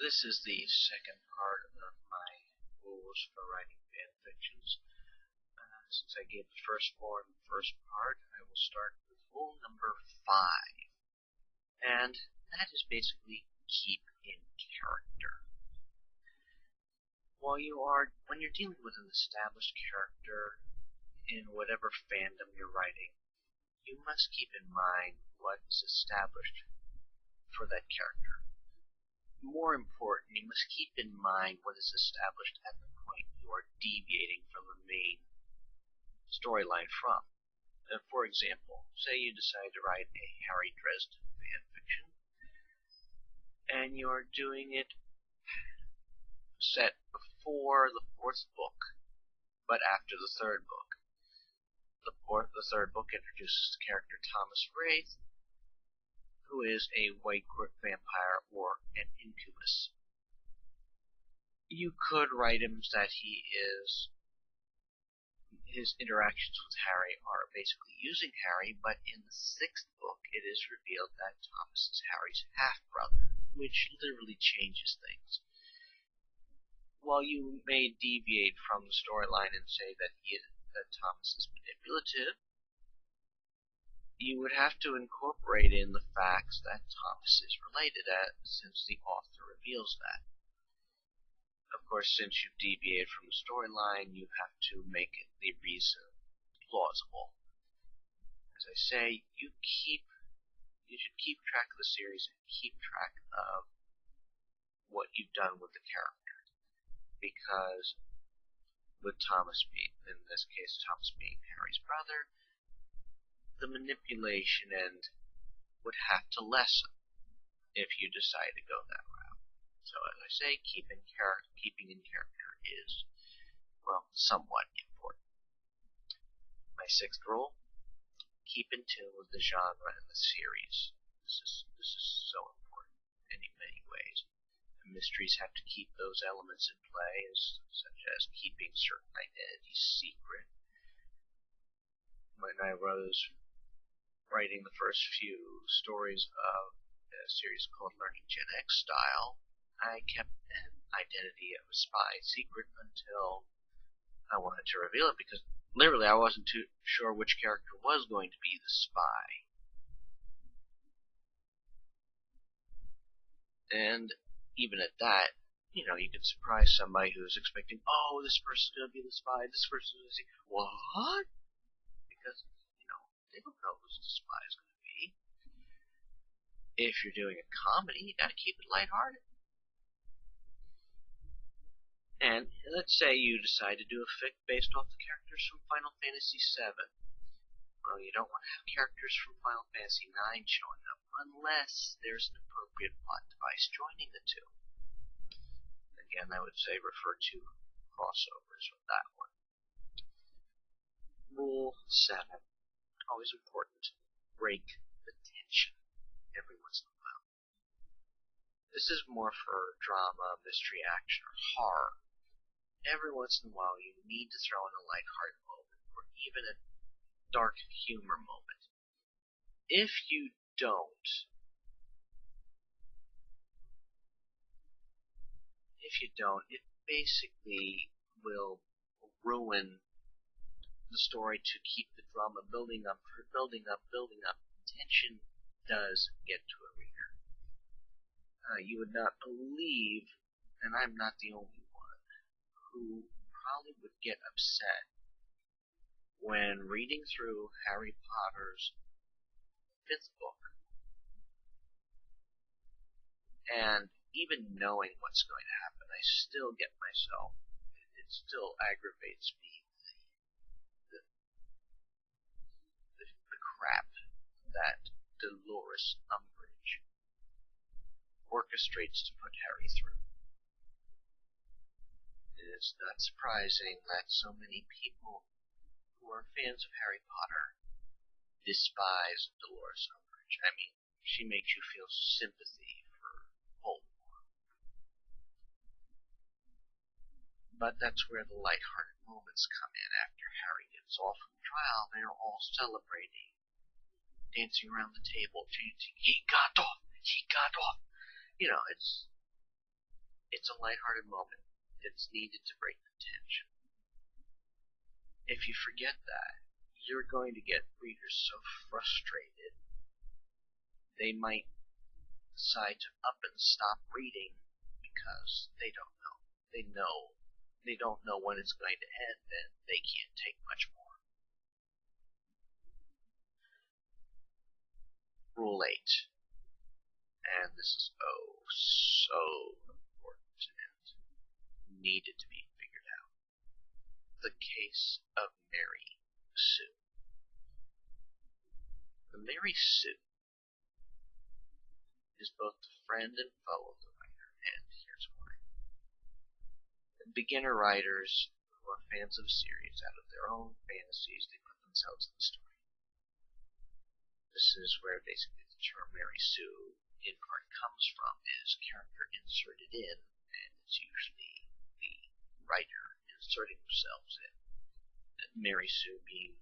This is the second part of my rules for writing fan fictions. Since I gave the first four in the first part, I will start with rule number 5. And that is basically keep in character. When you're dealing with an established character in whatever fandom you're writing, you must keep in mind what is established for that character. More important, you must keep in mind what is established at the point you are deviating from the main storyline from. For example, say you decide to write a Harry Dresden fanfiction, and you're doing it set before the 4th book, but after the 3rd book. The 3rd book introduces the character Thomas Wraith, who is a white vampire or an incubus. You could write him that his interactions with Harry are basically using Harry, but in the 6th book it is revealed that Thomas is Harry's half-brother, which literally changes things. While you may deviate from the storyline and say that Thomas is manipulative, you would have to incorporate in the facts that Thomas is related, since the author reveals that. Of course, since you've deviated from the storyline, you have to make the reason plausible. As I say, you should keep track of the series and keep track of what you've done with the character. Because with Thomas in this case, Thomas being Harry's brother, the manipulation end would have to lessen if you decide to go that route. So as I say, keeping in character is, well, somewhat important. My 6th rule, keep in tune with the genre and the series. This is so important in many ways. The mysteries have to keep those elements in play, such as keeping certain identities secret. When I was writing the first few stories of a series called Learning Gen X Style, I kept an identity of a spy secret until I wanted to reveal it, because literally I wasn't too sure which character was going to be the spy. And even at that, you could surprise somebody who's expecting, oh, this person's going to be the spy, this person's going to say, what? Because, they don't know who the spy is going to be. If you're doing a comedy, you gotta keep it lighthearted. And let's say you decide to do a fic based off the characters from Final Fantasy VII. Well, you don't want to have characters from Final Fantasy IX showing up unless there's an appropriate plot device joining the two. Again, I would say refer to crossovers with that one. Rule 7. Always important. Break the tension every once in a while. This is more for drama, mystery, action, or horror. Every once in a while you need to throw in a lighthearted moment, or even a dark humor moment. If you don't, it basically will ruin the story to keep the drama building up. Tension does get to a reader. You would not believe, and I'm not the only one, who probably would get upset when reading through Harry Potter's 5th book, and even knowing what's going to happen, I still get myself, it still aggravates me, the crap that Dolores Umbridge orchestrates to put Harry through. It is not surprising that so many people who are fans of Harry Potter despise Dolores Umbridge. I mean, she makes you feel sympathy for Voldemort. But that's where the lighthearted moments come in. After Harry gets off from trial, they're all celebrating, dancing around the table, chanting, "He got off! He got off!" It's It's a lighthearted moment. It's needed to break the tension. If you forget that, you're going to get readers so frustrated they might decide to up and stop reading because they don't know. They don't know when it's going to end, and they can't take much more. Rule 8. And this is so important and needed to be figured out. The case of Mary Sue. The Mary Sue is both the friend and foe of the writer, and here's why. Beginner writers who are fans of series, out of their own fantasies, they put themselves in the story. This is where basically the term Mary Sue in part comes from, is character inserted in, and it's usually the writer inserting themselves in. Mary Sue being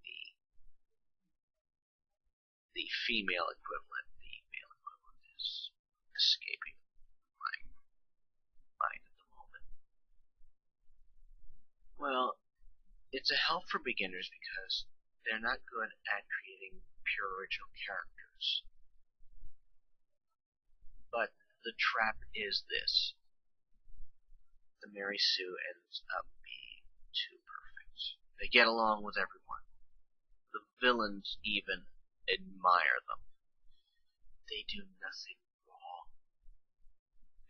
the female equivalent. The male equivalent is escaping my mind at the moment. Well, it's a help for beginners because they're not good at creating pure original characters. But the trap is this. The Mary Sue ends up being too perfect. They get along with everyone. The villains even admire them. They do nothing wrong.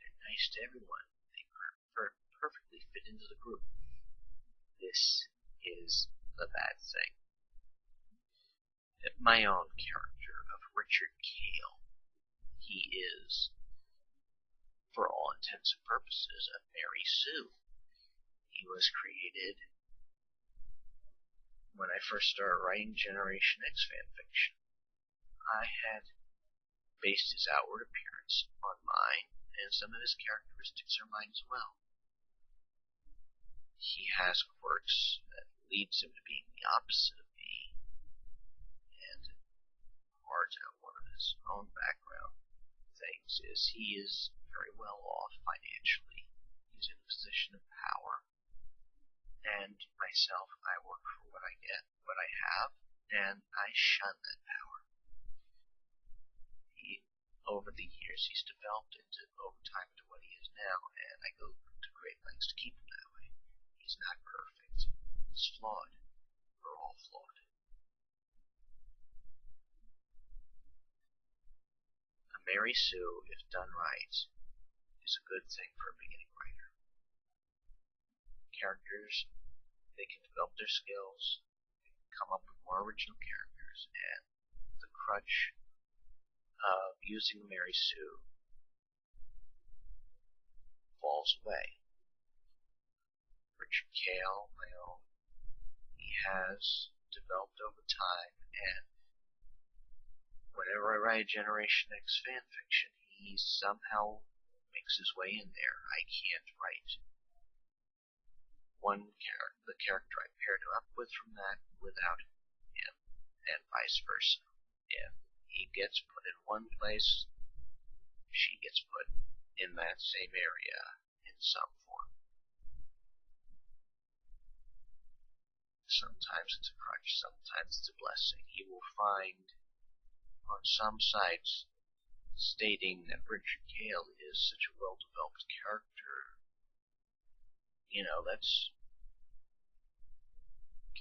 They're nice to everyone. They perfectly fit into the group. This is the bad thing. My own character of Richard Cale, he is, for all intents and purposes, a Mary Sue. He was created when I first started writing Generation X fanfiction. I had based his outward appearance on mine, and some of his characteristics are mine as well. He has quirks that leads him to being the opposite of me, and part of one of his own background things is he is very well off financially. He's in a position of power, and myself, I work for what I get, what I have, and I shun that power. Over the years, he's developed over time into what he is now, and I go to great lengths to keep him that way. He's not perfect. He's flawed. We're all flawed. A Mary Sue, if done right, is a good thing for a beginning writer. Characters, they can develop their skills, they can come up with more original characters, and the crutch of using Mary Sue falls away. Richard Cale, my own, he has developed over time, and whenever I write a Generation X fanfiction, he somehow makes his way in there. I can't write the character I paired him up with from that without him, and vice versa. If he gets put in one place, she gets put in that same area in some form. Sometimes it's a crutch, sometimes it's a blessing. You will find on some sites stating that Richard Cale is such a well-developed character. You know, that's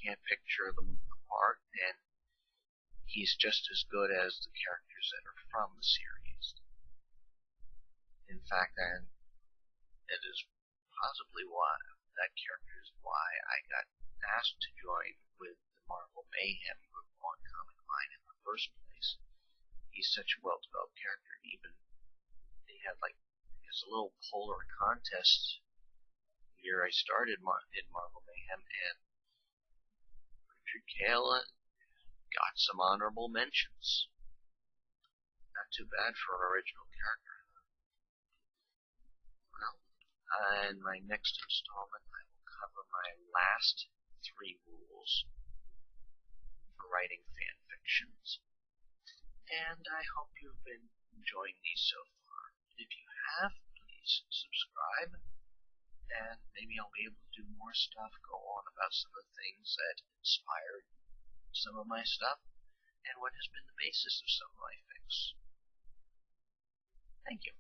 can't picture them apart, and he's just as good as the characters that are from the series. In fact, and it is possibly why that character is why I got asked to join with the Marvel Mayhem group on Comic Line in the first place. He's such a well-developed character. Even they had a little polar contest the year I started in Marvel Mayhem, and Richard Cale got some honorable mentions. Not too bad for an original character. Well, in my next installment, I will cover my last 3 rules for writing fan fictions. And I hope you've been enjoying these so far. If you have, please subscribe, and maybe I'll be able to do more stuff, go on about some of the things that inspired some of my stuff, and what has been the basis of some of my fics. Thank you.